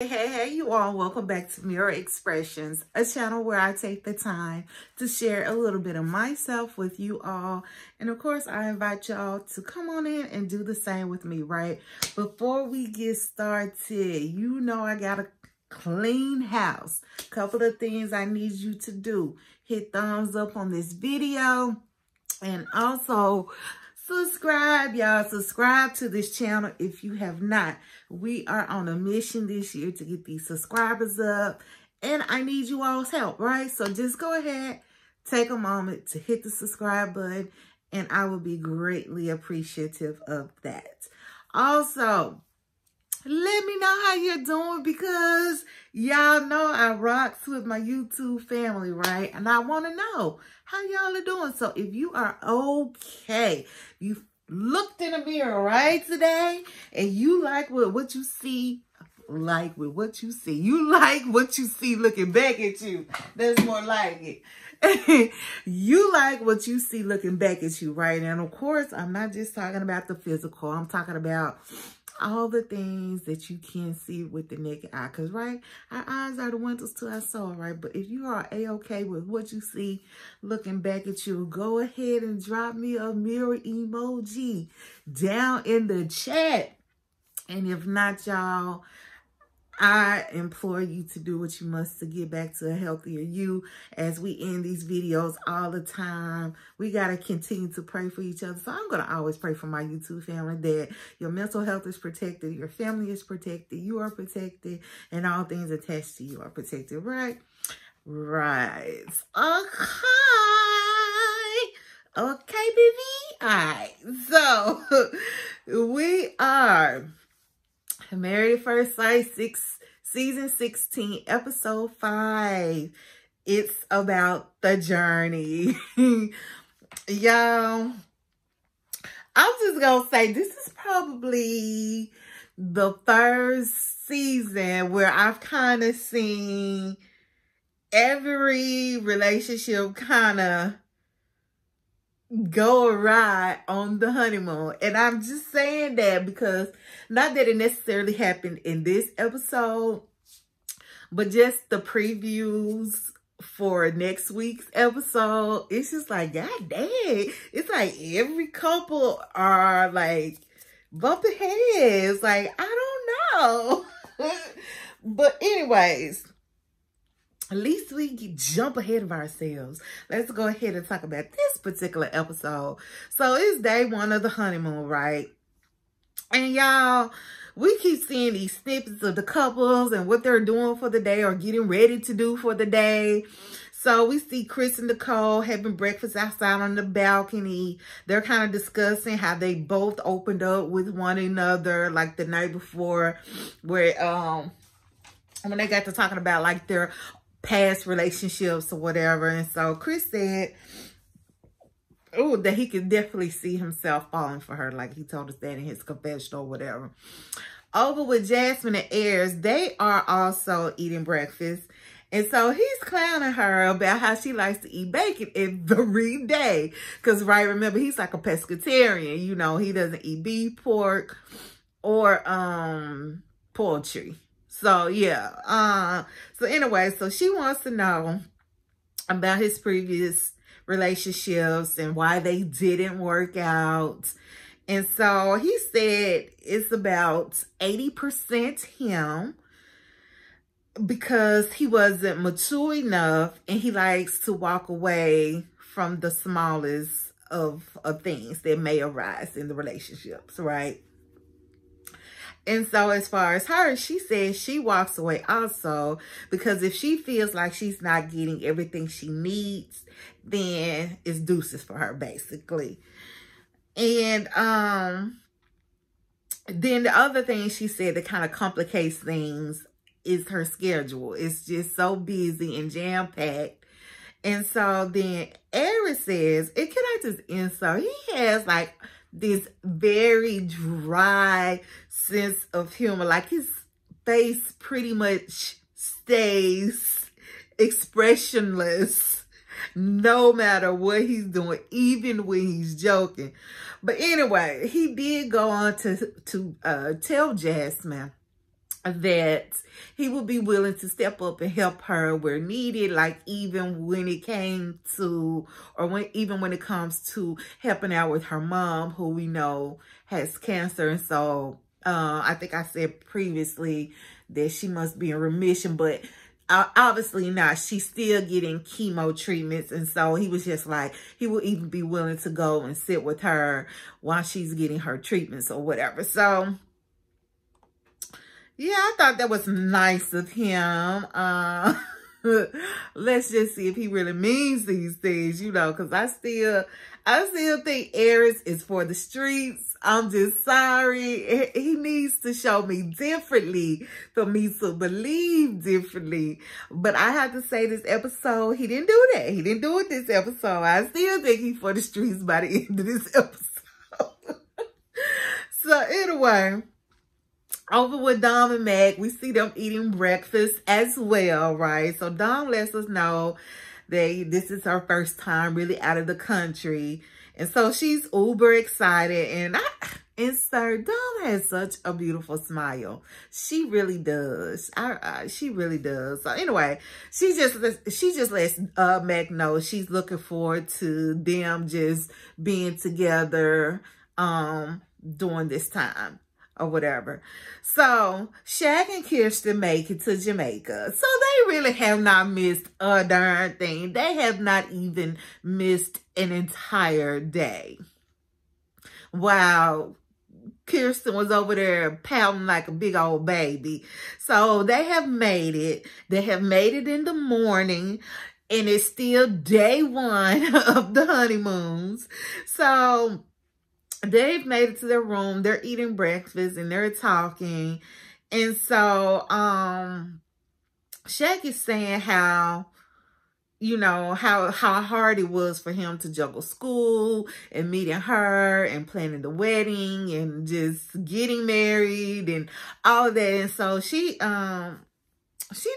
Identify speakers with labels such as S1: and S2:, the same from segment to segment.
S1: Hey, you all. Welcome back to Mirror Expressions, a channel where I take the time to share a little bit of myself with you all. And of course, I invite y'all to come on in and do the same with me, right? Before we get started, you know I got a clean house. Couple of things I need you to do. Hit thumbs up on this video and also subscribe, y'all. Subscribe to this channel if you have not. We are on a mission this year to get these subscribers up, and I need you all's help, right? So just go ahead, take a moment to hit the subscribe button, and I will be greatly appreciative of that. Also, let me know how you're doing, because y'all know I rocks with my YouTube family, right? And I want to know how y'all are doing. So if you are okay, you looked in the mirror right today and you like what you see, you like what you see looking back at you. That's more like it. You like what you see looking back at you, right? And of course, I'm not just talking about the physical. I'm talking about all the things that you can see with the naked eye. Because, right, our eyes are the windows to our soul, right? But if you are A-okay with what you see looking back at you, go ahead and drop me a mirror emoji down in the chat. And if not, y'all, I implore you to do what you must to get back to a healthier you. As we end these videos all the time, we got to continue to pray for each other. So I'm going to always pray for my YouTube family that your mental health is protected, your family is protected, you are protected, and all things attached to you are protected, right? Right. Okay, baby. All right. So we are Married at First Sight, season 16, episode 5. It's about the journey. Y'all, I'm just going to say this is probably the first season where I've kind of seen every relationship kind of go awry on the honeymoon. And I'm just saying that because not that it necessarily happened in this episode, but just the previews for next week's episode, it's just like, god dang, it's like every couple are like bumping heads, like I don't know. But anyways, at least we jump ahead of ourselves. Let's go ahead and talk about this particular episode. So it's day 1 of the honeymoon, right? And y'all, we keep seeing these snippets of the couples and what they're doing for the day or getting ready to do for the day. So we see Chris and Nicole having breakfast outside on the balcony. They're kind of discussing how they both opened up with one another like the night before, where when they got to talking about like their past relationships or whatever. And so Chris said, oh, that he could definitely see himself falling for her, like he told us that in his confessional or whatever. Over with Jasmine and Ayers, they are also eating breakfast. And so he's clowning her about how she likes to eat bacon every day. Because, right, remember, he's like a pescatarian. You know, he doesn't eat beef, pork, or poultry. So, yeah. So, anyway, so she wants to know about his previous relationships and why they didn't work out. And so he said it's about 80% him because he wasn't mature enough and he likes to walk away from the smallest of things that may arise in the relationships, right? And so as far as her, she says she walks away also because if she feels like she's not getting everything she needs, then it's deuces for her, basically. And then the other thing she said that kind of complicates things is her schedule. It's just so busy and jam-packed. And so then Aries says, and can I just insert, he has like this very dry sense of humor. Like his face pretty much stays expressionless no matter what he's doing, even when he's joking. But anyway, he did go on to tell Jasmine that he would be willing to step up and help her where needed, like even when it came to, or even when it comes to helping out with her mom, who we know has cancer. And so I think I said previously that she must be in remission, but obviously not. She's still getting chemo treatments. And so he was just like, he would even be willing to go and sit with her while she's getting her treatments or whatever. So yeah, I thought that was nice of him. Let's just see if he really means these things, you know, because I still think Aries is for the streets. I'm just sorry. He needs to show me differently for me to believe differently. But I have to say, this episode, he didn't do that. He didn't do it this episode. I still think he's for the streets by the end of this episode. So anyway, over with Dom and Mac, we see them eating breakfast as well, right? So Dom lets us know that this is her first time really out of the country. And so she's uber excited. And sir, Dom has such a beautiful smile. She really does. She really does. So anyway, she just lets Mac know she's looking forward to them just being together during this time or whatever. So Shaq and Kirsten make it to Jamaica. So they really have not missed a darn thing. They have not even missed an entire day. Wow. Kirsten was over there pouting like a big old baby. So they have made it. They have made it in the morning. And it's still day one of the honeymoons. So they've made it to their room. They're eating breakfast and they're talking. And so Shaq is saying how, you know, how hard it was for him to juggle school and meeting her and planning the wedding and just getting married and all of that. And so she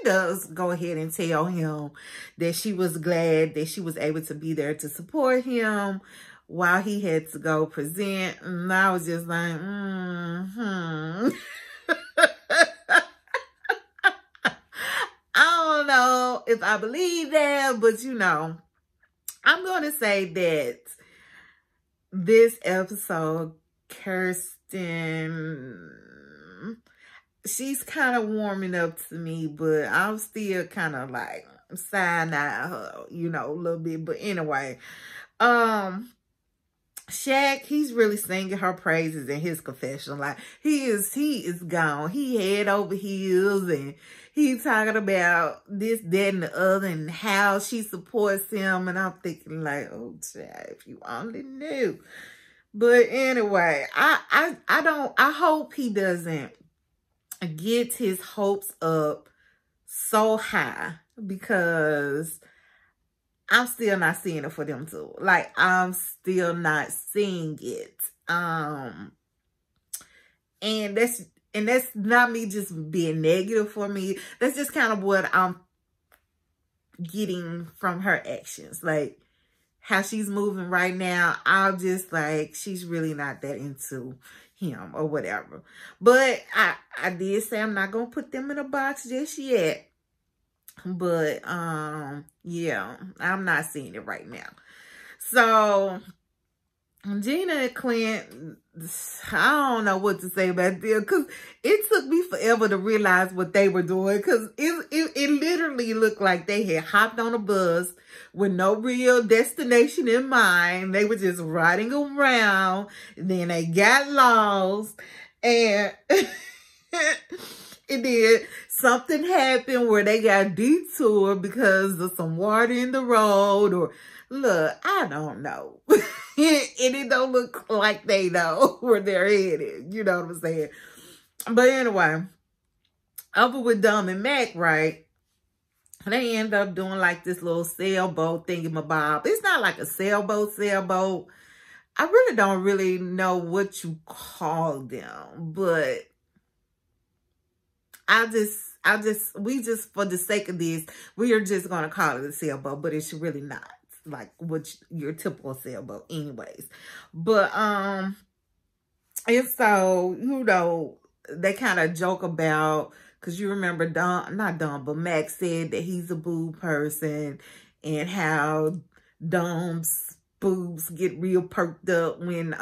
S1: does go ahead and tell him that she was glad that she was able to be there to support him while he had to go present. And I was just like, I don't know if I believe that, but you know, I'm going to say that this episode, Kirsten, she's kind of warming up to me, but I'm still kind of like side-eye her, you know, a little bit. But anyway, Shaq, he's really singing her praises in his confession. Like he is gone. He head over heels and he's talking about this, that, and the other and how she supports him. And I'm thinking like, oh, child, if you only knew. But anyway, I hope he doesn't get his hopes up so high, because I'm still not seeing it for them too. Like, I'm still not seeing it. And that's not me just being negative for me. That's just kind of what I'm getting from her actions. Like, how she's moving right now, I'm just like, she's really not that into him or whatever. But I did say I'm not going to put them in a box just yet. But, yeah, I'm not seeing it right now. So, Gina and Clint, I don't know what to say about them, because it took me forever to realize what they were doing, because it literally looked like they had hopped on a bus with no real destination in mind. They were just riding around, and then they got lost, and and then something happened where they got detoured because of some water in the road, or look, I don't know. And it don't look like they know where they're headed. You know what I'm saying? But anyway, over with Dom and Mac, right? They end up doing like this little sailboat thingamabob. It's not like a sailboat. I really don't really know what you call them, but we just, for the sake of this, we are just going to call it a sailboat, but it's really not like what your typical sailboat anyways. But, and so, you know, they kind of joke about, because you remember not Dom, but Max said that he's a boob person, and how Dom's boobs get real perked up when,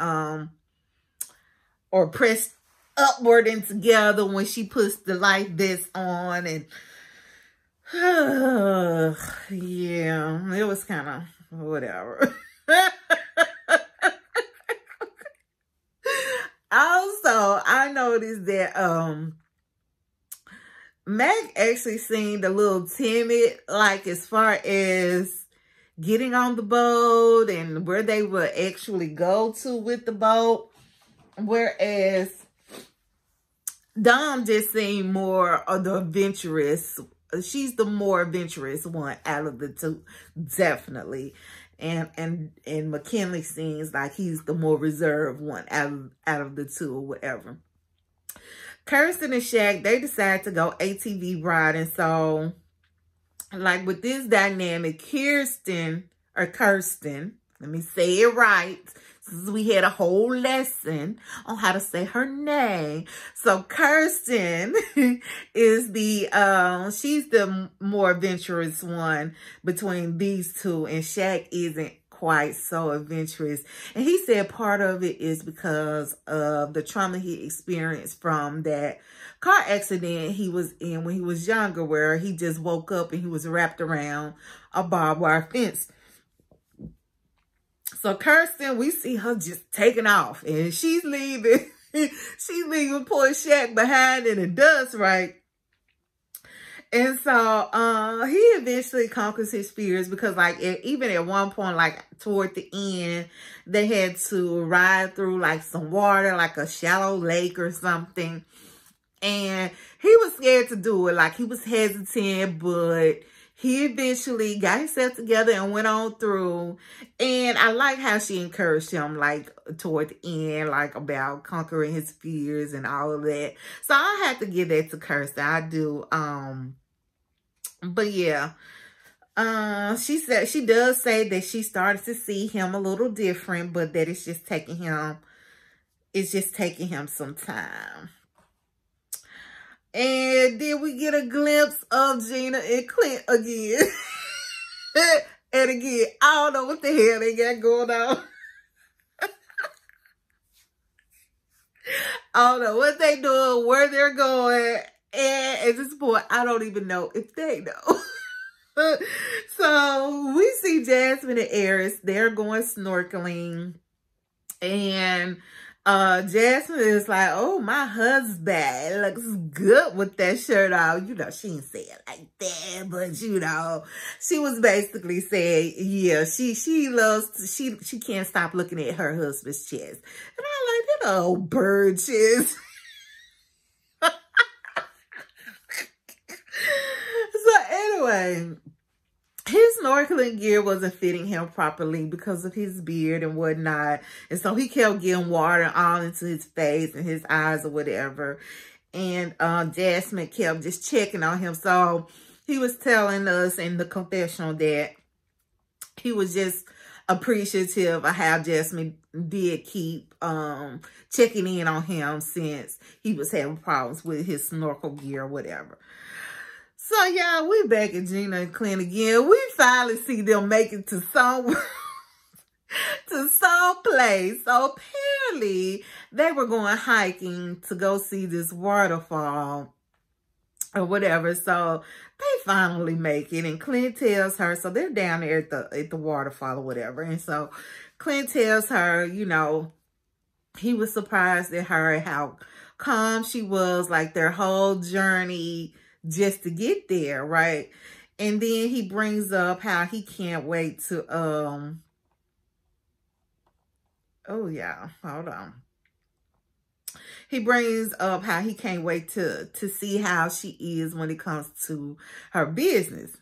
S1: or pressed upward and together when she puts the life vest on. And yeah, it was kind of whatever. Also, I noticed that Mac actually seemed a little timid, like as far as getting on the boat and where they would actually go to with the boat. Whereas Dom just seemed more of the adventurous. She's the more adventurous one out of the two, definitely. And McKinley seems like he's the more reserved one out of the two or whatever. Kirsten and Shaq, they decide to go ATV riding. So, like with this dynamic, Kirsten, let me say it right, since we had a whole lesson on how to say her name. So Kirsten is she's the more adventurous one between these two, and Shaq isn't quite so adventurous. And he said part of it is because of the trauma he experienced from that car accident he was in when he was younger, where he just woke up and he was wrapped around a barbed wire fence. So Kirsten, we see her just taking off, and she's leaving. She's leaving poor Shaq behind in the dust, right? And so he eventually conquers his fears, because like even at one point, like toward the end, they had to ride through like some water, like a shallow lake or something. And he was scared to do it. Like he was hesitant, but he eventually got himself together and went on through. And I like how she encouraged him, like, toward the end, like, about conquering his fears and all of that. So I have to give that to Kirsten. I do. But yeah. She does say that she started to see him a little different, but that it's just taking him some time. And then we get a glimpse of Gina and Clint again. And again, I don't know what the hell they got going on. I don't know what they doing, where they're going. And at this point, I don't even know if they know. So we see Jasmine and Eris. They're going snorkeling. And Jasmine is like, oh, my husband looks good with that shirt on. You know, she didn't say it like that, but you know, she was basically saying, yeah, she can't stop looking at her husband's chest. And I'm like, that old bird chest. So anyway, his snorkeling gear wasn't fitting him properly because of his beard and whatnot. And so he kept getting water all into his face and his eyes or whatever. And Jasmine kept just checking on him. So he was telling us in the confessional that he was just appreciative of how Jasmine did keep checking in on him since he was having problems with his snorkel gear or whatever. So, yeah, we back at Gina and Clint again. We finally see them make it to some place. So, apparently, they were going hiking to go see this waterfall or whatever. So, they finally make it. And Clint tells her, so they're down there at the waterfall or whatever. And so, Clint tells her, you know, he was surprised at her, how calm she was, like their whole journey just to get there, right? And then he brings up how he can't wait to, oh yeah, hold on. He brings up how he can't wait to see how she is when it comes to her business.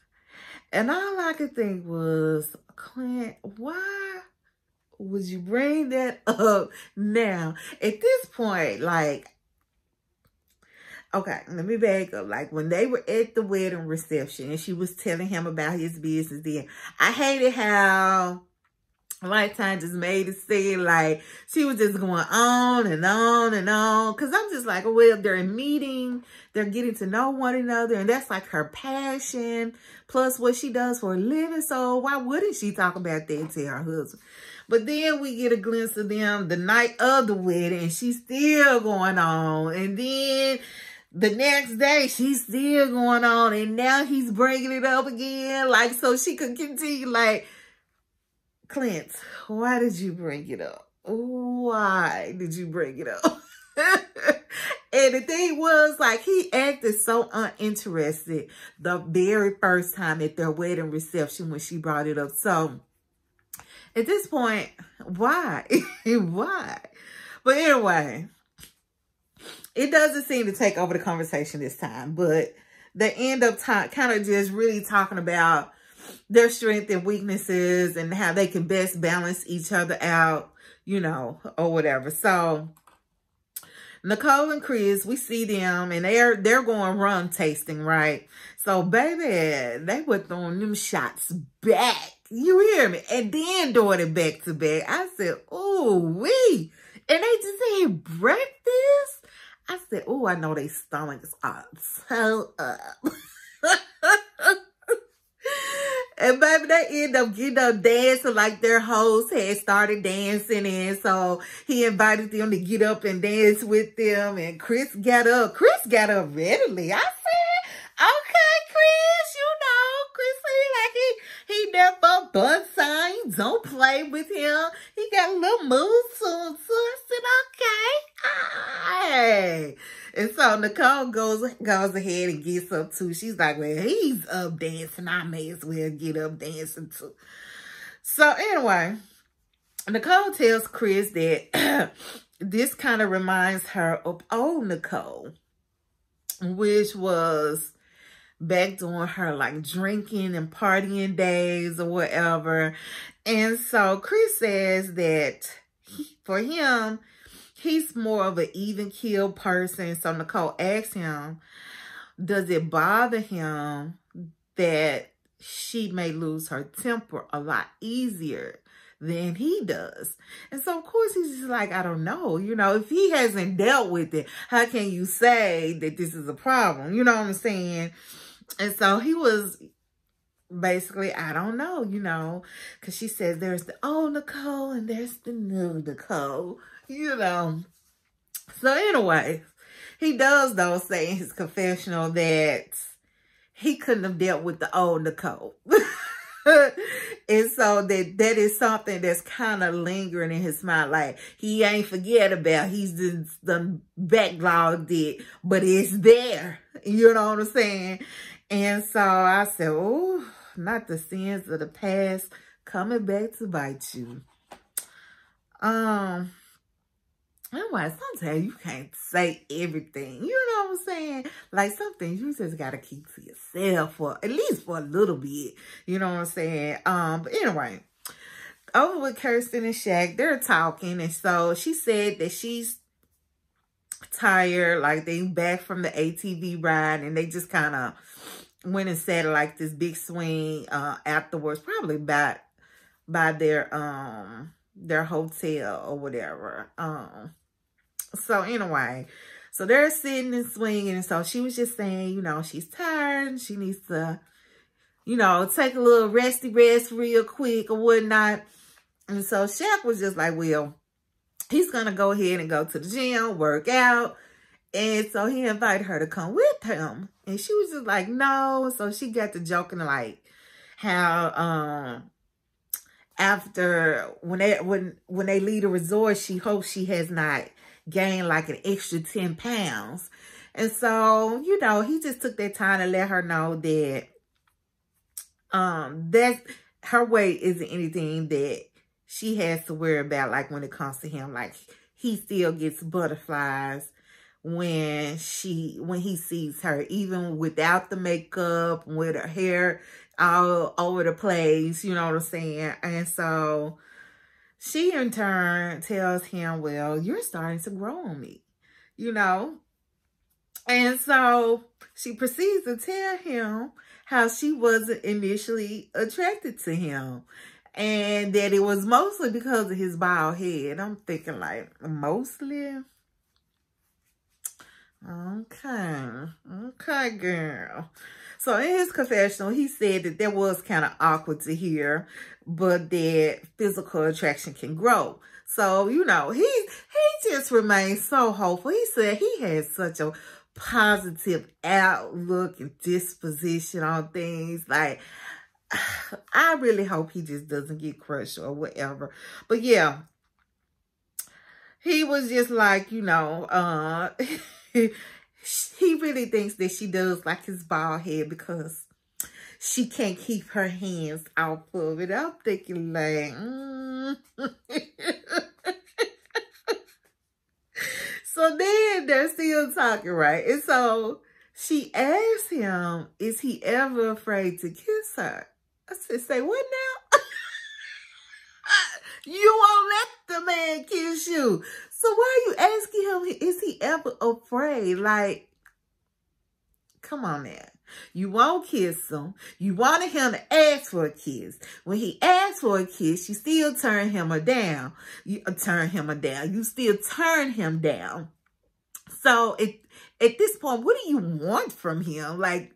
S1: And all I could think was, Clint, why would you bring that up now? At this point, like, okay, let me back up. Like, when they were at the wedding reception and she was telling him about his business then, I hated how Lifetime just made it seem like she was just going on and on and on. Because I'm just like, well, they're meeting, they're getting to know one another, and that's like her passion, plus what she does for a living. So why wouldn't she talk about that to her husband? But then we get a glimpse of them the night of the wedding, and she's still going on. And then the next day, she's still going on, and now he's bringing it up again, like, so she could continue, like, Clint, why did you bring it up? Why did you bring it up? And the thing was, like, he acted so uninterested the very first time at their wedding reception when she brought it up. So, at this point, why? Why? But anyway, it doesn't seem to take over the conversation this time. But they end up kind of just really talking about their strengths and weaknesses and how they can best balance each other out, you know, or whatever. So Nicole and Chris, we see them and they're going rum tasting, right? So baby, they were throwing them shots back. You hear me? And then doing it back to back. I said, ooh wee. And they just had breakfast. I said, oh, I know their stomachs are so up. And baby, they end up getting up dancing like their host had started dancing. And so he invited them to get up and dance with them. And Chris got up. Chris got up readily. I said, okay, Chris, you know, Chris, he never but signs. Don't play with him. He got a little moves to him. So I said, okay. Hey. And so Nicole goes ahead and gets up too. She's like, well, he's up dancing. I may as well get up dancing too. So anyway, Nicole tells Chris that this kind of reminds her of old Nicole, which was back during her like drinking and partying days or whatever. And so Chris says that for him, he's more of an even keel person. So Nicole asks him, does it bother him that she may lose her temper a lot easier than he does? And so, of course, he's just like, I don't know. You know, if he hasn't dealt with it, how can you say that this is a problem? You know what I'm saying? And so he was basically, I don't know, you know, because she says there's the old Nicole and there's the new Nicole. You know, so anyway, he does though say in his confessional that he couldn't have dealt with the old Nicole. And so that is something that's kind of lingering in his mind. Like he ain't forget about, he's just done backlogged it, but it's there. You know what I'm saying? And so I said, oh, not the sins of the past coming back to bite you. Anyway, sometimes you can't say everything. You know what I'm saying? Like some things you just got to keep to yourself for at least for a little bit. You know what I'm saying? But anyway, over with Kirsten and Shaq, they're talking. And so she said that she's tired. Like they back from the ATV ride and they just kind of went and sat like this big swing afterwards. Probably by their hotel or whatever. So anyway, so they're sitting and swinging. And so she was just saying, you know, she's tired and she needs to, you know, take a little resty rest real quick or whatnot. And so Shaq was just like, well, he's going to go ahead and go to the gym, work out. And so he invited her to come with him. And she was just like, no. So she got to joking like how, after when they leave the resort, she hopes she has not gained like an extra 10 pounds. And so, you know, he just took that time to let her know that that her weight isn't anything that she has to worry about, like when it comes to him. Like he still gets butterflies when he sees her, even without the makeup, with her hair all over the place, you know what I'm saying? And so she in turn tells him, well, you're starting to grow on me, you know? And so she proceeds to tell him how she wasn't initially attracted to him. And that it was mostly because of his bald head. I'm thinking like, mostly? Okay, girl. So in his confessional, he said that that was kind of awkward to hear, but that physical attraction can grow. So, you know, he just remains so hopeful. He said he has such a positive outlook and disposition on things. Like, I really hope he just doesn't get crushed or whatever. But yeah, he was just like, you know, he really thinks that she does like his bald head because she can't keep her hands off of it. I'm thinking like, So then they're still talking, right? And so she asked him, is he ever afraid to kiss her? I said, say what now? You won't let the man kiss you. So why are you asking him, is he ever afraid? Like, come on now. You won't kiss him. You wanted him to ask for a kiss. When he asked for a kiss, you still turn him down. You still turn him down. So at this point, what do you want from him? Like,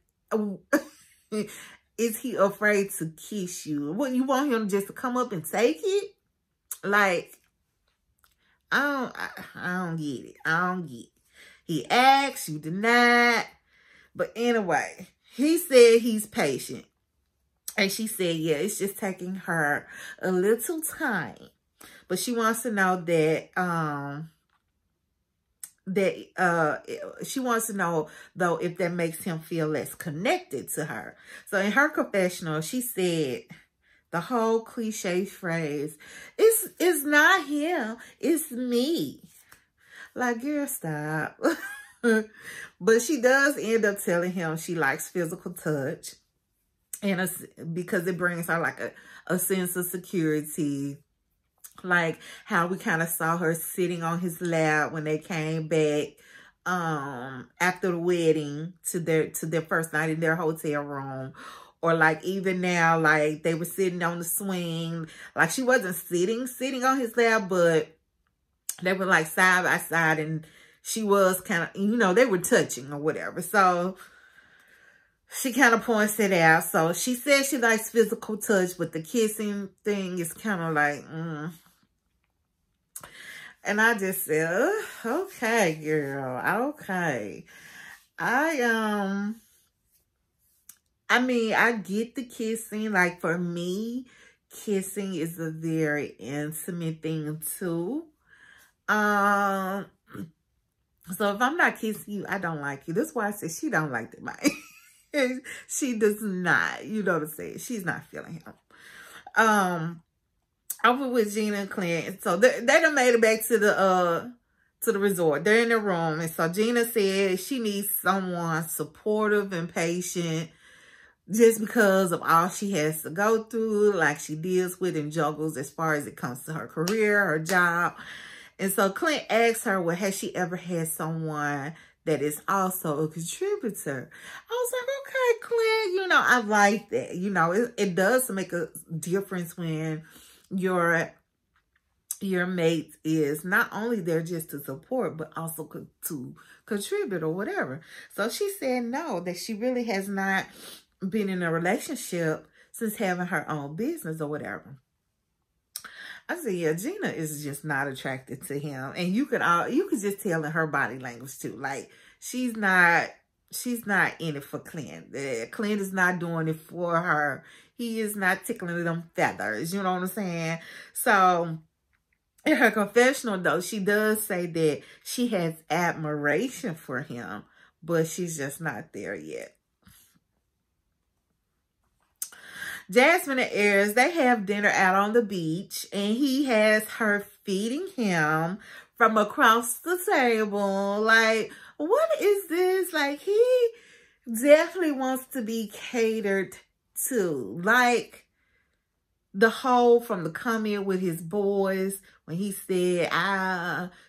S1: is he afraid to kiss you? What, you want him just to come up and take it? Like, I don't get it. I don't get it. He asked, you denied. But anyway, he said he's patient. And she said, yeah, it's just taking her a little time. But she wants to know that, she wants to know, though, if that makes him feel less connected to her. So in her confessional, she said the whole cliche phrase, it's not him, it's me. Like, girl, stop. But she does end up telling him she likes physical touch, and because it brings her like a sense of security, like how we kind of saw her sitting on his lap when they came back after the wedding to their first night in their hotel room, or like even now, like they were sitting on the swing, like she wasn't sitting on his lap, but they were like side by side, and she was kind of, you know, they were touching or whatever. So she kind of points it out. So she says she likes physical touch, but the kissing thing is kind of like, And I just said, okay, girl, okay. I mean, I get the kissing. Like, for me, kissing is a very intimate thing too. So if I'm not kissing you, I don't like you. That's why I said she don't like the man. She does not. You know what I'm saying? She's not feeling him. Over with Gina and Clint. So they done made it back to the resort. They're in the room. And so Gina said she needs someone supportive and patient just because of all she has to go through, like she deals with and juggles as far as it comes to her career, her job. And so Clint asked her, well, has she ever had someone that is also a contributor? I was like, okay, Clint, you know, I like that. You know, it does make a difference when your mate is not only there just to support, but also to contribute or whatever. So she said no, that she really has not been in a relationship since having her own business or whatever. I said, yeah, Gina is just not attracted to him. And you could just tell in her body language too. Like, she's not in it for Clint. Clint is not doing it for her. He is not tickling them feathers. You know what I'm saying? So in her confessional, though, she does say that she has admiration for him, but she's just not there yet. Jasmine and Aries, they have dinner out on the beach, and he has her feeding him from across the table. Like, what is this? Like, he definitely wants to be catered to. Like, the whole, from the comment with his boys, when he said,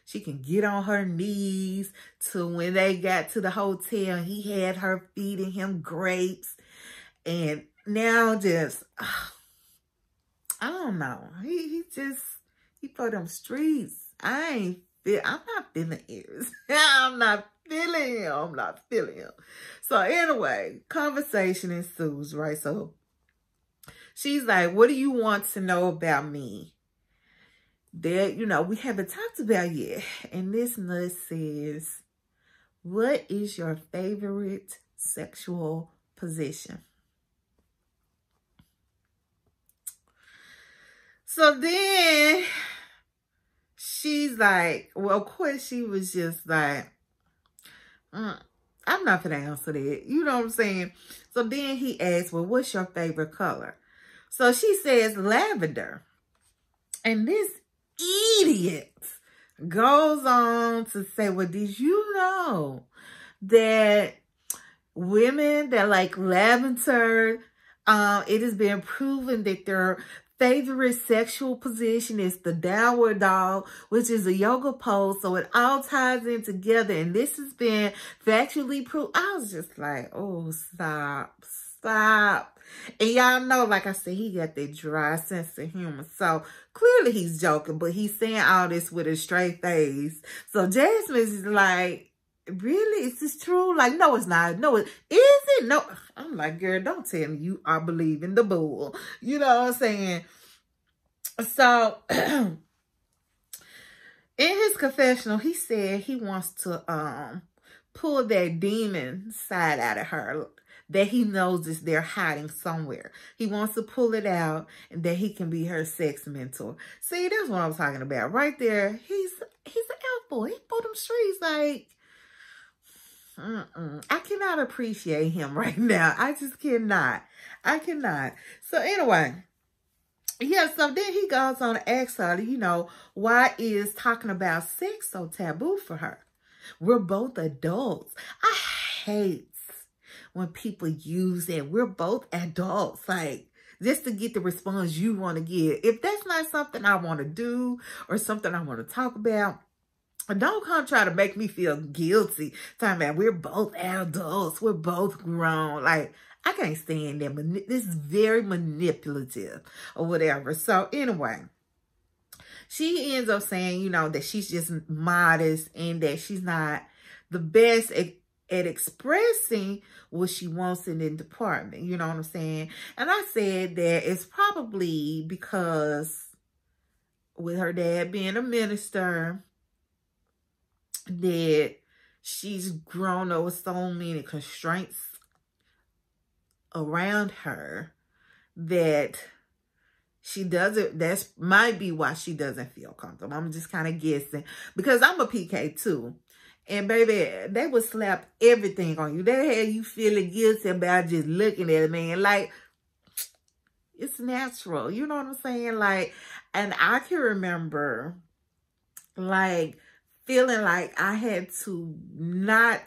S1: she can get on her knees, to when they got to the hotel, he had her feeding him grapes. And now just, I don't know. He for them streets. I'm not feeling Aries. I'm not feeling him. I'm not feeling him. So anyway, conversation ensues, right? So she's like, what do you want to know about me that, you know, we haven't talked about yet? And this nut says, what is your favorite sexual position? So then she's like, well, of course she was just like, I'm not gonna answer that. You know what I'm saying? So then he asked, well, what's your favorite color? So she says lavender. And this idiot goes on to say, well, did you know that women that like lavender, it has been proven that their favorite sexual position is the downward dog, which is a yoga pose. So it all ties in together. And this has been factually proved. I was just like, oh, stop. And y'all know, like I said, he got that dry sense of humor. So clearly he's joking, but he's saying all this with a straight face. So Jasmine is like, really? Is this true? Like, no, it's not. No, is it? No. I'm like, girl, don't tell me you are believing the bull. You know what I'm saying? So, in his confessional, he said he wants to pull that demon side out of her that he knows is there hiding somewhere. He wants to pull it out and that he can be her sex mentor. See, that's what I'm talking about. Right there, he's an F-boy. He for them streets like, I cannot appreciate him right now. I just cannot. I cannot. So anyway, yeah, so then he goes on to ask her, you know, why is talking about sex so taboo for her? We're both adults. I hate when people use that. We're both adults. Like, just to get the response you want to get. If that's not something I want to do or something I want to talk about, don't come try to make me feel guilty. Talking about we're both adults. We're both grown. Like, I can't stand that. This is very manipulative or whatever. So anyway, she ends up saying, you know, that she's just modest and that she's not the best at expressing what she wants in the department. You know what I'm saying? And I said that it's probably because with her dad being a minister, that she's grown up with so many constraints around her that she doesn't, that's might be why she doesn't feel comfortable. I'm just kind of guessing because I'm a PK too. And baby, they would slap everything on you. They had you feeling guilty about just looking at a man. Like, it's natural. You know what I'm saying? Like, and I can remember, like, feeling like I had to not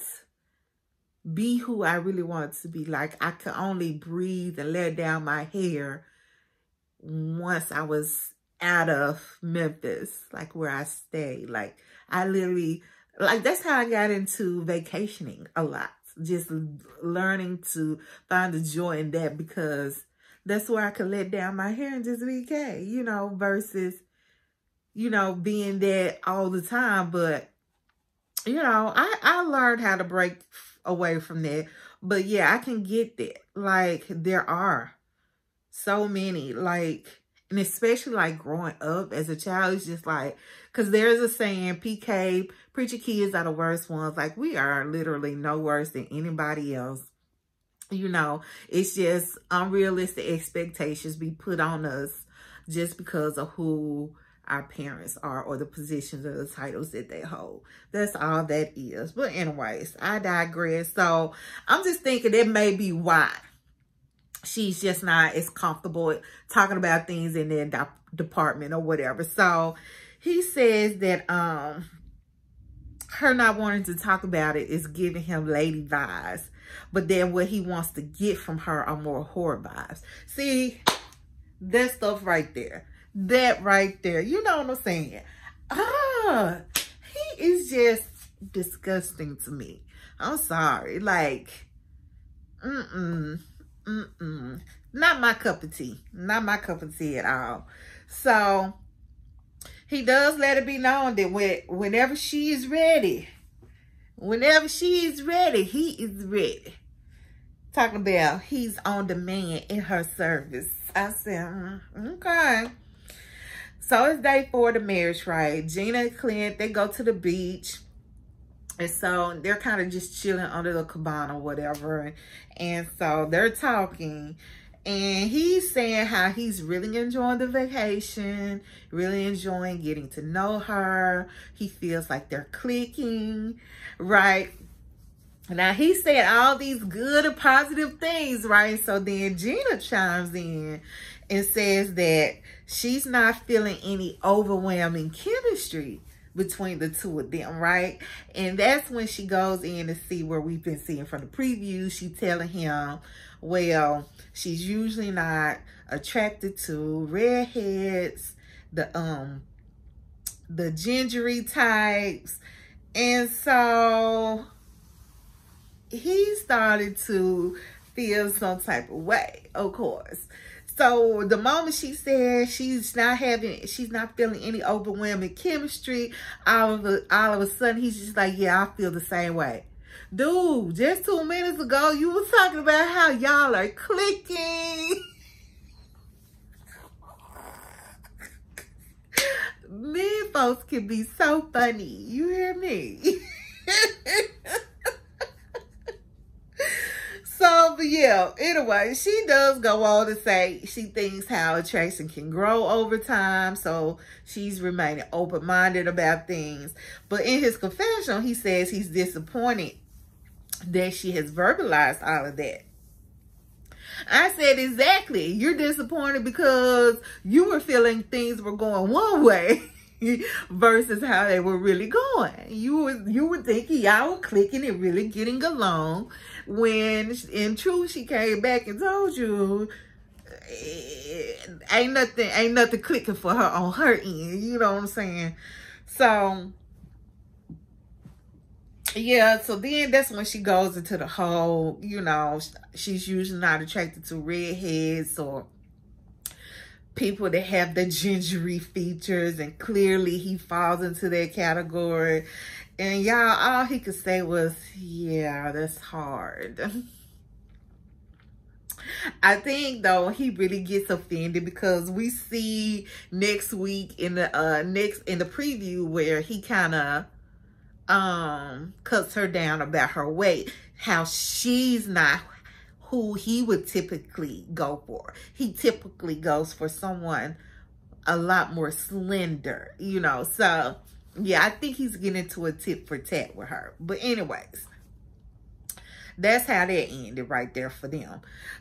S1: be who I really wanted to be. Like, I could only breathe and let down my hair once I was out of Memphis, like where I stayed. Like, I literally, like, that's how I got into vacationing a lot. Just learning to find the joy in that because that's where I could let down my hair and just be gay, you know, versus, you know, being that all the time. But, you know, I learned how to break away from that. But yeah, I can get that. Like, there are so many, like, and especially like growing up as a child, it's just like, because there's a saying, PK, preacher kids are the worst ones. Like, we are literally no worse than anybody else. You know, it's just unrealistic expectations be put on us just because of who our parents are or the positions or the titles that they hold. That's all that is. But anyways, I digress. So I'm just thinking that may be why she's just not as comfortable talking about things in their department or whatever. So he says that her not wanting to talk about it is giving him lady vibes. But then what he wants to get from her are more whore vibes. See, that stuff right there. That right there. You know what I'm saying? He is just disgusting to me. I'm sorry. Like, not not my cup of tea. Not my cup of tea at all. So he does let it be known that whenever she is ready, he is ready. Talking about he's on demand in her service. I said, okay. So it's day 4 of the marriage, right? Gina and Clint, they go to the beach. And so they're kind of just chilling under the cabana or whatever. And so they're talking. And he's saying how he's really enjoying the vacation, really enjoying getting to know her. He feels like they're clicking, right? Now, he said all these good and positive things, right? So then Gina chimes in and says that she's not feeling any overwhelming chemistry between the two of them, right? And that's when she goes in to see where we've been seeing from the preview. She's telling him, well, she's usually not attracted to redheads, the gingery types. And so he started to feel some type of way, of course. So the moment she said she's not feeling any overwhelming chemistry, all of a sudden he's just like, yeah, I feel the same way. Dude, just 2 minutes ago, you were talking about how y'all are clicking. Men folks can be so funny. You hear me? So, but yeah, anyway, she does go on to say she thinks how attraction can grow over time. So she's remaining open-minded about things. But in his confession, he says he's disappointed that she has verbalized all of that. I said, exactly. You're disappointed because you were feeling things were going one way versus how they were really going. You were thinking y'all were clicking and really getting along, when in truth she came back and told you ain't nothing clicking for her on her end. You know what I'm saying? So yeah, so then that's when she goes into the whole, you know, she's usually not attracted to redheads or people that have the gingery features, and clearly he falls into that category. And y'all, all he could say was, yeah, that's hard. I think though he really gets offended because we see next week in the preview where he kind of cuts her down about her weight, how she's not who he would typically go for. He typically goes for someone a lot more slender, you know. So yeah, I think he's getting into a tit for tat with her. But anyways, that's how that ended right there for them.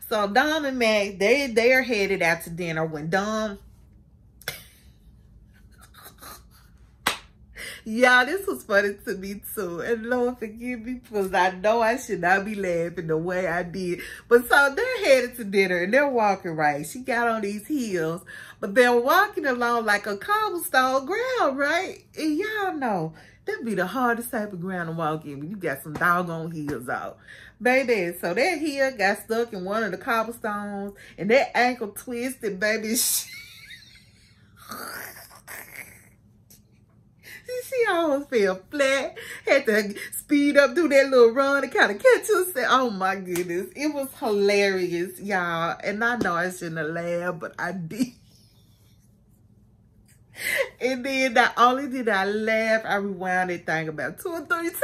S1: So Dom and Mac, they are headed out to dinner when Dom, y'all, this was funny to me too. And Lord forgive me because I know I should not be laughing the way I did. But so they're headed to dinner and they're walking right. She got on these heels, but they're walking along like a cobblestone ground, right? And y'all know that'd be the hardest type of ground to walk in when you got some doggone heels out. Baby, so that heel got stuck in one of the cobblestones and that ankle twisted, baby. She almost fell flat. Had to speed up, do that little run and kind of catch herself. Oh my goodness. It was hilarious, y'all. And I know I shouldn't have laughed, but I did. And then not only did I laugh, I rewound that thing about 2 or 3 times.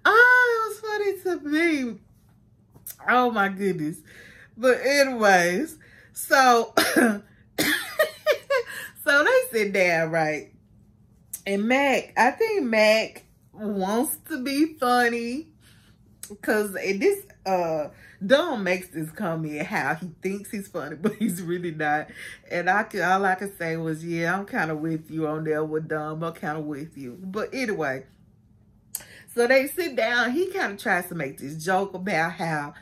S1: Oh, it was funny to me. Oh my goodness. But anyways, so so they sit down, right? And Mac, I think Mac wants to be funny because this Dom makes this comment how he thinks he's funny, but he's really not. And all I could say was, yeah, I'm kind of with you on there with Dom. I'm kind of with you. But anyway, so they sit down. He kind of tries to make this joke about how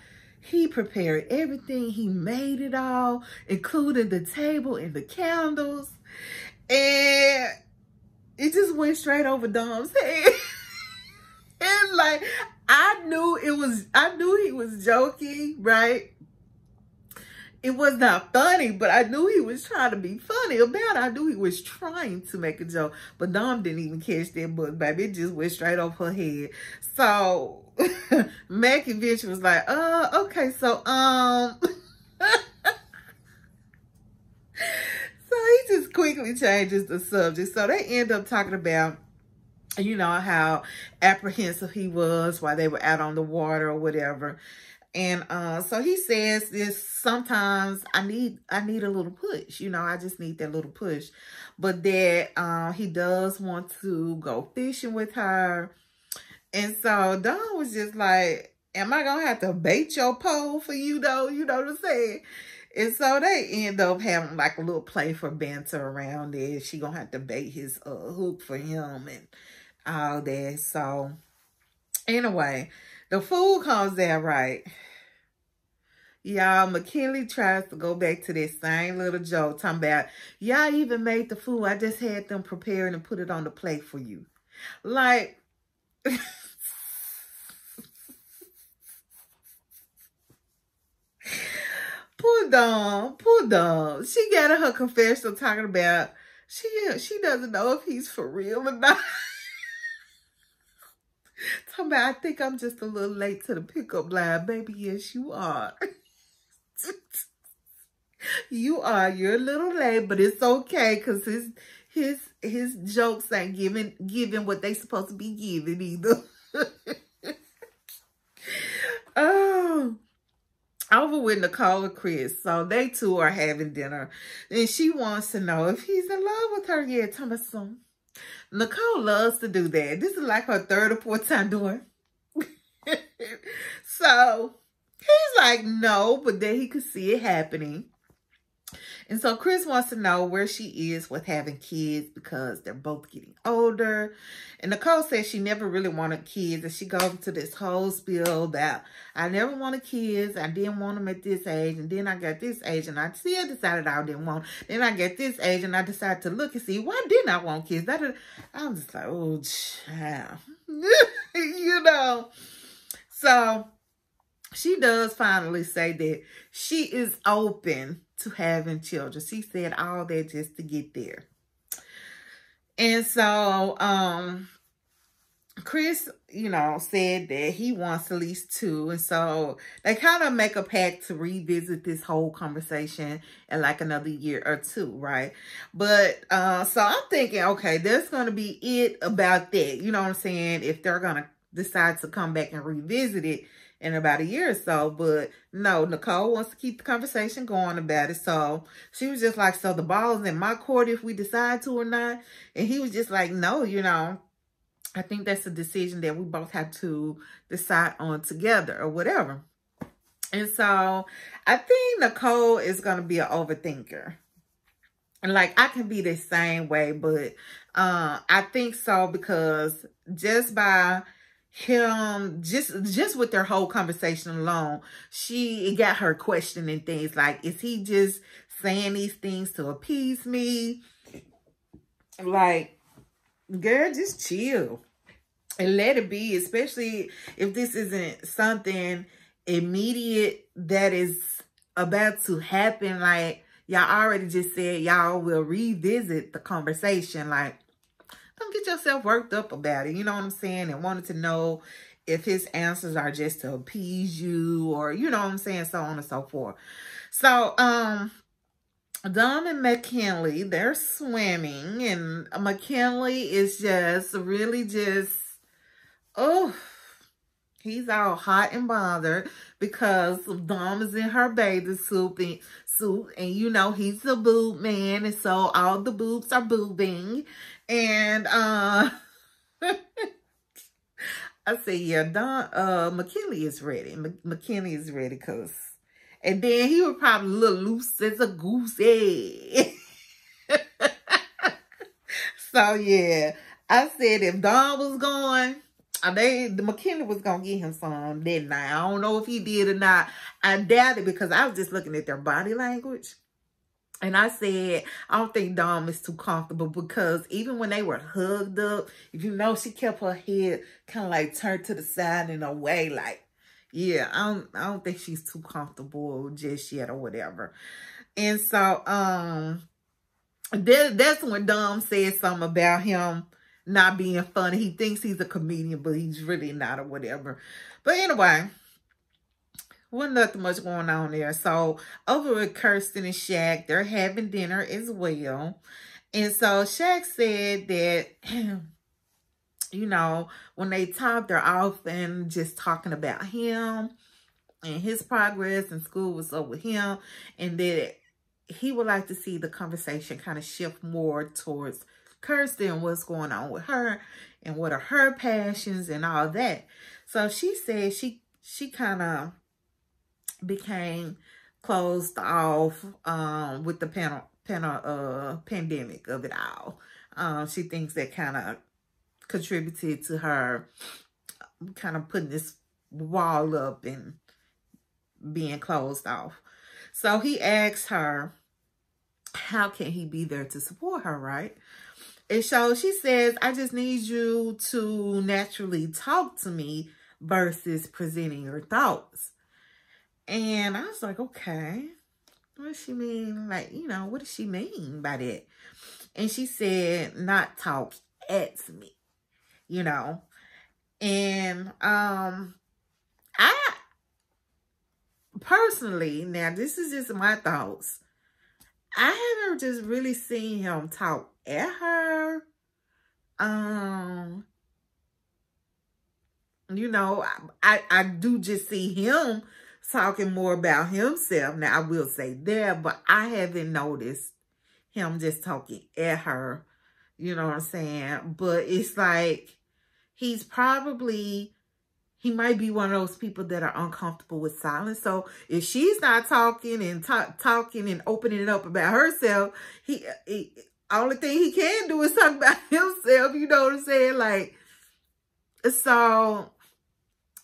S1: he prepared everything. He made it all, including the table and the candles. And it just went straight over Dom's head. And like, I knew he was joking, right? It was not funny, but I knew he was trying to be funny about it. I knew he was trying to make a joke. But Dom didn't even catch that book, baby. It just went straight off her head. So Mac eventually was like, okay, so so he just quickly changes the subject. So they end up talking about, you know, how apprehensive he was while they were out on the water or whatever. And so he says this, sometimes I need a little push, you know, I just need that little push. But that he does want to go fishing with her. And so Don was just like, am I going to have to bait your pole for you though? You know what I'm saying? And so they end up having like a little play for banter around it. She going to have to bait his hook for him and all that. So anyway, the food comes out right. Y'all, McKinley tries to go back to that same little joke, talking about, y'all even made the food. I just had them prepare it and put it on the plate for you. Like, poor Dawn. She got in her confessional talking about, she doesn't know if he's for real or not. Talking about, I think I'm just a little late to the pickup line. Baby, yes, you are. You are. You're a little late, but it's okay because his jokes ain't giving what they supposed to be giving either. Oh, over with Nicole and Chris. So they two are having dinner, and she wants to know if he's in love with her yet. Thomason. Nicole loves to do that. This is like her third or fourth time doing. So he's like, no, but then he could see it happening. And so Chris wants to know where she is with having kids because they're both getting older. And Nicole says she never really wanted kids. And she goes into this whole spiel about, I never wanted kids. I didn't want them at this age. And then I got this age and I still decided I didn't want. Then I get this age and I decided to look and see, why didn't I want kids? I'm just like, oh, child. You know. So she does finally say that she is open to having children. She said all that just to get there. And so Chris, you know, said that he wants at least 2. And so they kind of make a pact to revisit this whole conversation in like another year or 2, right? But so I'm thinking, okay, that's going to be it about that. You know what I'm saying? If they're going to decide to come back and revisit it in about a year or so. But no, Nicole wants to keep the conversation going about it. So she was just like, so the ball's in my court if we decide to or not. And he was just like, no, you know, I think that's a decision that we both have to decide on together or whatever. And so I think Nicole is going to be an overthinker. And like, I can be the same way, but I think so because just by him, just with their whole conversation alone, it got her questioning things like, is he just saying these things to appease me? Like, girl, just chill and let it be, especially if this isn't something immediate that is about to happen. Like, y'all already just said y'all will revisit the conversation. Like, don't get yourself worked up about it. You know what I'm saying? And wanted to know if his answers are just to appease you or, you know what I'm saying? So on and so forth. So, Dom and McKinley, they're swimming. And McKinley is just really just, oh, he's all hot and bothered because Dom is in her bathing suit. And, you know, he's a boob man. And so all the boobs are boobing. And I say, yeah, McKinley is ready. McKinley is ready because, and then he was probably a little loose as a goose egg. So yeah, I said if Don was going, the McKinley was gonna get him some, didn't I? I don't know if he did or not. I doubt it because I was just looking at their body language. And I said, I don't think Dom is too comfortable, because even when they were hugged up, if you know, she kept her head kind of like turned to the side in a way like, yeah, I don't think she's too comfortable just yet or whatever. And so, that's when Dom said something about him not being funny. He thinks he's a comedian, but he's really not or whatever. But anyway, wasn't nothing much going on there. So over with Kirsten and Shaq, they're having dinner as well. And so Shaq said that, you know, when they talk, they're often just talking about him and his progress in school, what's up with him, and that he would like to see the conversation kind of shift more towards Kirsten, what's going on with her and what are her passions and all that. So she said she kind of became closed off with the pandemic of it all. She thinks that kind of contributed to her kind of putting this wall up and being closed off. So he asked her, how can he be there to support her, right? And so she says, I just need you to naturally talk to me versus presenting your thoughts. And I was like, okay, what does she mean? Like, you know, what does she mean by that? And she said, not talk at me, you know. And I personally, now this is just my thoughts, I haven't just really seen him talk at her. You know, I do just see him talking more about himself. Now, I will say that, but I haven't noticed him just talking at her. You know what I'm saying? But it's like, he might be one of those people that are uncomfortable with silence. So if she's not talking and talking and opening it up about herself, only thing he can do is talk about himself. You know what I'm saying? Like, so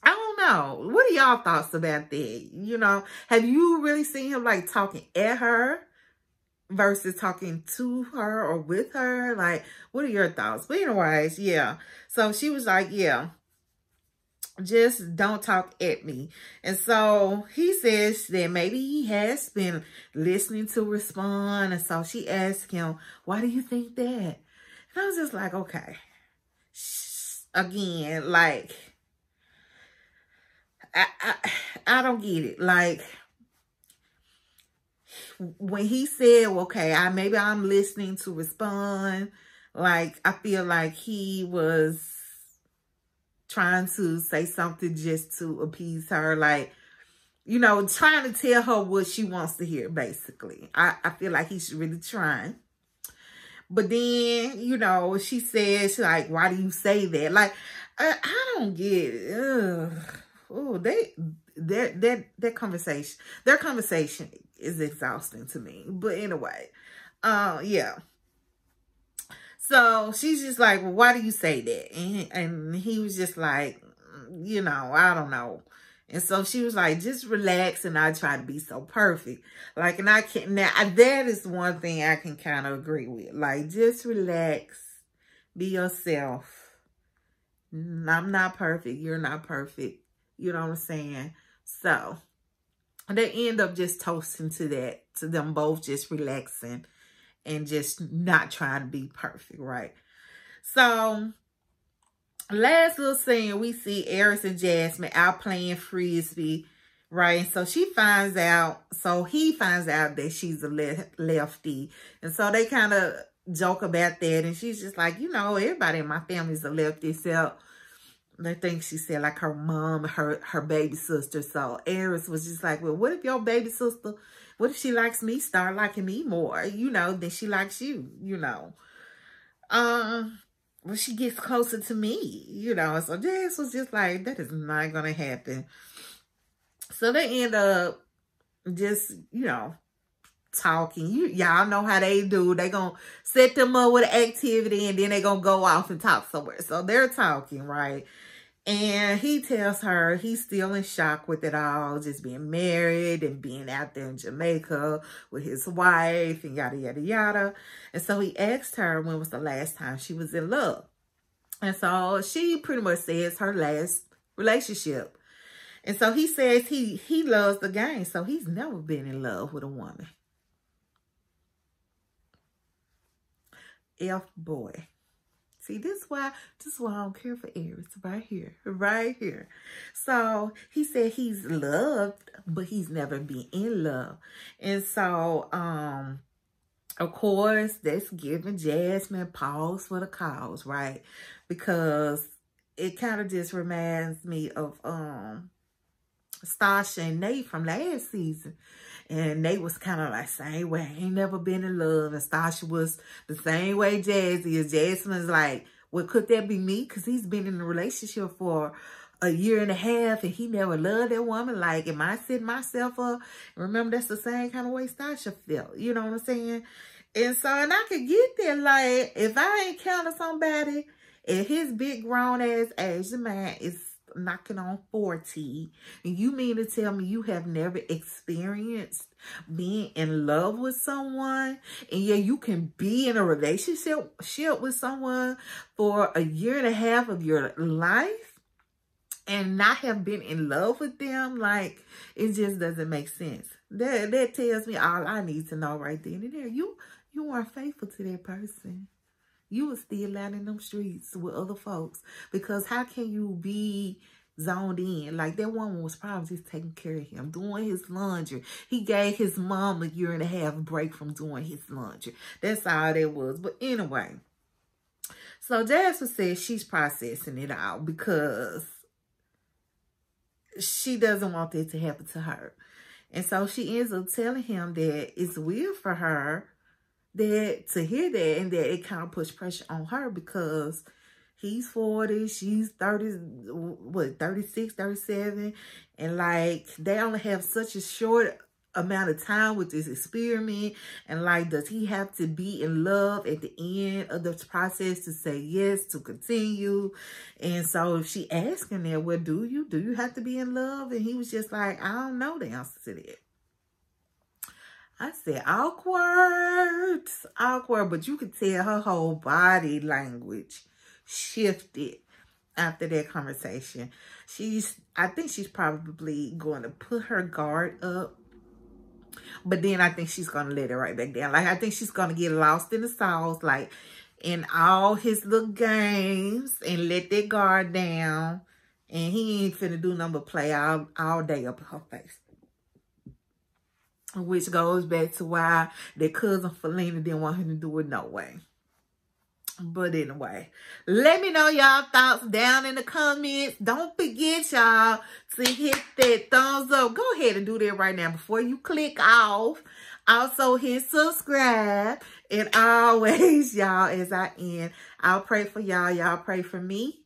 S1: I don't know. What are y'all thoughts about that? You know, have you really seen him like talking at her versus talking to her or with her? Like, what are your thoughts? But anyways, yeah. So she was like, yeah, just don't talk at me. And so he says that maybe he has been listening to respond. And so she asked him, why do you think that? And I was just like, okay. Again, like, I don't get it. Like, when he said, okay, maybe I'm listening to respond, like, I feel like he was trying to say something just to appease her, like, you know, trying to tell her what she wants to hear, basically. I feel like he's really trying. But then, you know, she says, like, why do you say that? Like, I don't get it. Ugh. Oh, their conversation is exhausting to me. But anyway, yeah. So she's just like, well, why do you say that? And he was just like, you know, I don't know. And so she was like, just relax and I try to be so perfect. Like, and I can't, now that is one thing I can kind of agree with. Like, just relax, be yourself. I'm not perfect. You're not perfect. You know what I'm saying? So they end up just toasting to that, to them both just relaxing and just not trying to be perfect, right? So last little scene, we see Aries and Jasmine out playing Frisbee, right? So he finds out that she's a lefty. And so they kind of joke about that. And she's just like, you know, everybody in my family's a lefty, except I think she said like her mom, her baby sister. So Aries was just like, well, what if your baby sister, what if she likes me, start liking me more, you know, than she likes you, you know? Well, she gets closer to me, you know? So Jazz was just like, that is not going to happen. So they end up just, you know, talking. Y'all know how they do. They gonna set them up with an activity and then they gonna go off and talk somewhere. So they're talking, right? And he tells her he's still in shock with it all, just being married and being out there in Jamaica with his wife and yada, yada, yada. And so he asked her when was the last time she was in love. And so she pretty much says her last relationship. And so he says he loves the game. So he's never been in love with a woman. Boy. See, this is why I don't care for Aries. Right here. So he said he's loved, but he's never been in love. And so, of course, that's giving Jasmine pause for the cause, right? Because it kind of just reminds me of Stasha and Nate from last season. And Nate was kind of like, same way, I ain't never been in love. And Stasha was the same way Jazzy is. Jasmine's like, well, could that be me? Because he's been in a relationship for a year and a half and he never loved that woman. Like, am I setting myself up? Remember, that's the same kind of way Stasha felt. You know what I'm saying? And so, and I could get there. Like, if I encounter somebody at his big grown ass age, the man is knocking on 40, and you mean to tell me you have never experienced being in love with someone, and yeah, you can be in a relationship with someone for a year and a half of your life and not have been in love with them? Like, it just doesn't make sense. That tells me all I need to know right then and there. You weren't faithful to that person. You were still out in them streets with other folks. Because how can you be zoned in? Like, that woman was probably just taking care of him, doing his laundry. He gave his mom a year and a half break from doing his laundry. That's all that was. But anyway, so Jasmine says she's processing it out because she doesn't want that to happen to her. And so she ends up telling him that it's weird for her that to hear that, and that it kind of puts pressure on her because he's 40, she's 30, 36, 37, and like they only have such a short amount of time with this experiment. And like, does he have to be in love at the end of the process to say yes, to continue? And so if she asked him that, well, do you have to be in love? And he was just like, I don't know the answer to that. I said, awkward, but you could tell her whole body language shifted after that conversation. I think she's probably going to put her guard up, but then I think she's going to let it right back down. Like, I think she's going to get lost in the sauce, like, in all his little games, and let that guard down, and he ain't finna do nothing but play all day up in her face. Which goes back to why their cousin Felina didn't want him to do it no way. But anyway, let me know y'all thoughts down in the comments. Don't forget, y'all, to hit that thumbs up. Go ahead and do that right now before you click off. Also, hit subscribe. And always, y'all, as I end, I'll pray for y'all. Y'all pray for me.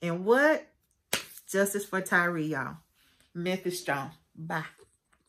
S1: And what? Justice for Tyree, y'all. Memphis strong. Bye.